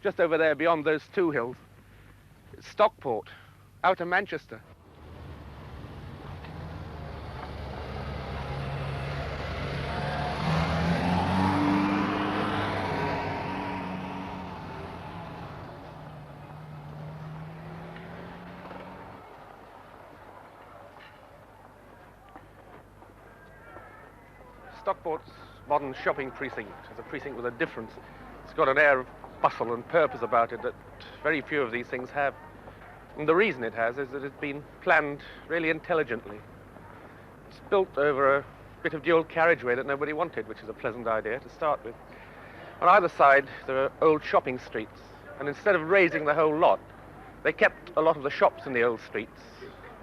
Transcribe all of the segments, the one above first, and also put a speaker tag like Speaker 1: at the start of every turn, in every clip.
Speaker 1: just over there beyond those two hills. It's Stockport, out of Manchester. Stockport's modern shopping precinct is a precinct with a difference. It's got an air of bustle and purpose about it that very few of these things have. And the reason it has is that it's been planned really intelligently. It's built over a bit of dual carriageway that nobody wanted, which is a pleasant idea to start with. On either side, there are old shopping streets, and instead of raising the whole lot, they kept a lot of the shops in the old streets,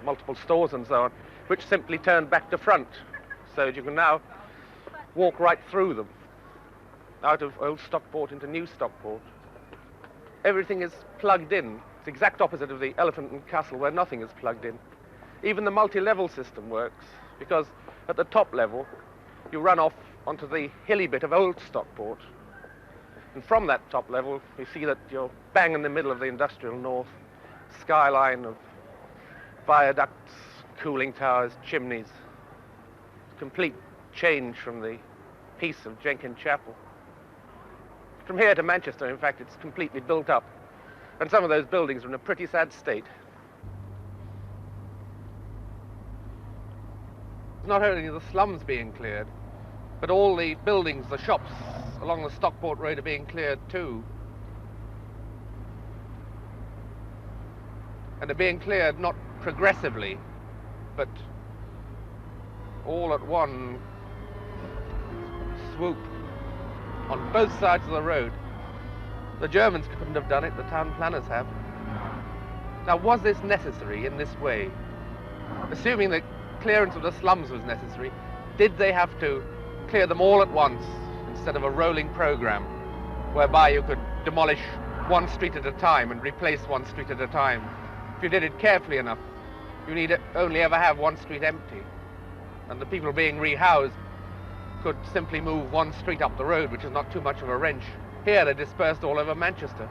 Speaker 1: multiple stores and so on, which simply turned back to front, so that you can now walk right through them, out of old Stockport into new Stockport. Everything is plugged in. It's the exact opposite of the Elephant and Castle, where nothing is plugged in. Even the multi-level system works, because at the top level, you run off onto the hilly bit of old Stockport. And from that top level, you see that you're bang in the middle of the industrial north, skyline of viaducts, cooling towers, chimneys. Complete change from the peace of Jenkins Chapel. From here to Manchester, in fact, it's completely built up. And some of those buildings are in a pretty sad state. It's not only the slums being cleared, but all the buildings, the shops along the Stockport Road are being cleared too. And they're being cleared not progressively, but all at one swoop on both sides of the road. The Germans couldn't have done it, the town planners have. Now, was this necessary in this way? Assuming that clearance of the slums was necessary, did they have to clear them all at once instead of a rolling program whereby you could demolish one street at a time and replace one street at a time? If you did it carefully enough, you need only ever have one street empty, and the people being rehoused could simply move one street up the road, which is not too much of a wrench. Here they're dispersed all over Manchester.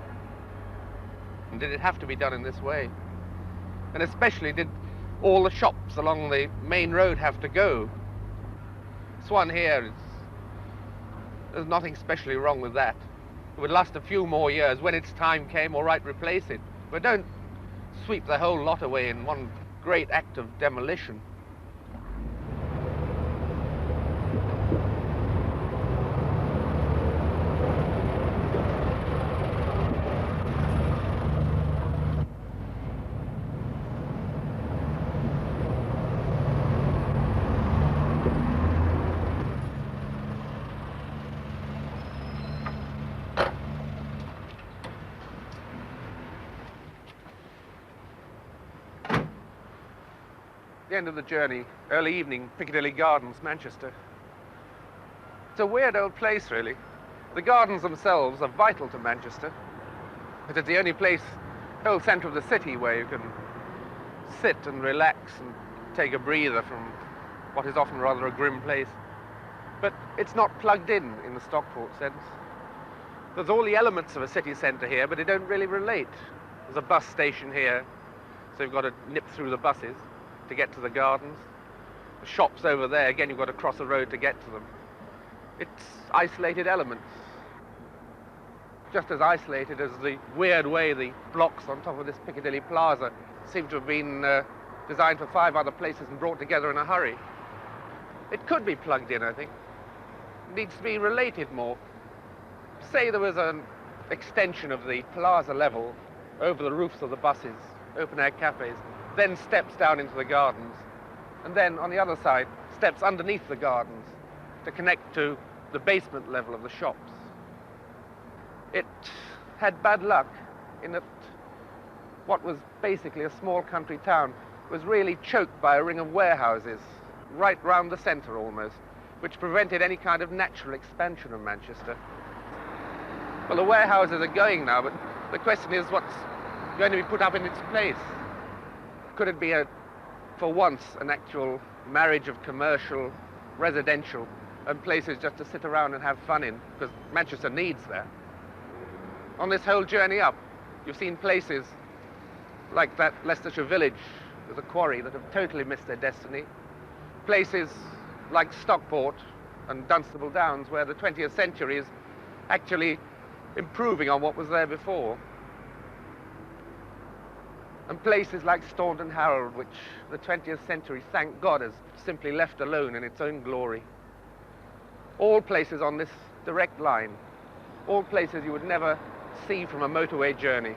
Speaker 1: And did it have to be done in this way? And especially, did all the shops along the main road have to go? This one here, there's nothing specially wrong with that. It would last a few more years. When its time came, all right, replace it. But don't sweep the whole lot away in one great act of demolition. The end of the journey, early evening, Piccadilly Gardens, Manchester. It's a weird old place, really. The gardens themselves are vital to Manchester. It is the only place, the whole centre of the city, where you can sit and relax and take a breather from what is often rather a grim place. But it's not plugged in the Stockport sense. There's all the elements of a city centre here, but they don't really relate. There's a bus station here, so you've got to nip through the buses to get to the gardens. The shops over there, again, you've got to cross a road to get to them. It's isolated elements. Just as isolated as the weird way the blocks on top of this Piccadilly Plaza seem to have been designed for 5 other places and brought together in a hurry. It could be plugged in, I think. It needs to be related more. Say there was an extension of the plaza level over the roofs of the buses, open-air cafes, then steps down into the gardens, and then on the other side, steps underneath the gardens to connect to the basement level of the shops. It had bad luck in that what was basically a small country town was really choked by a ring of warehouses right round the centre almost, which prevented any kind of natural expansion of Manchester. Well, the warehouses are going now, but the question is what's going to be put up in its place? Could it be, for once, an actual marriage of commercial, residential, and places just to sit around and have fun in? Because Manchester needs that. On this whole journey up, you've seen places like that Leicestershire village with a quarry that have totally missed their destiny. Places like Stockport and Dunstable Downs, where the 20th century is actually improving on what was there before. And places like Staunton Harold, which the 20th century, thank God, has simply left alone in its own glory. All places on this direct line, all places you would never see from a motorway journey.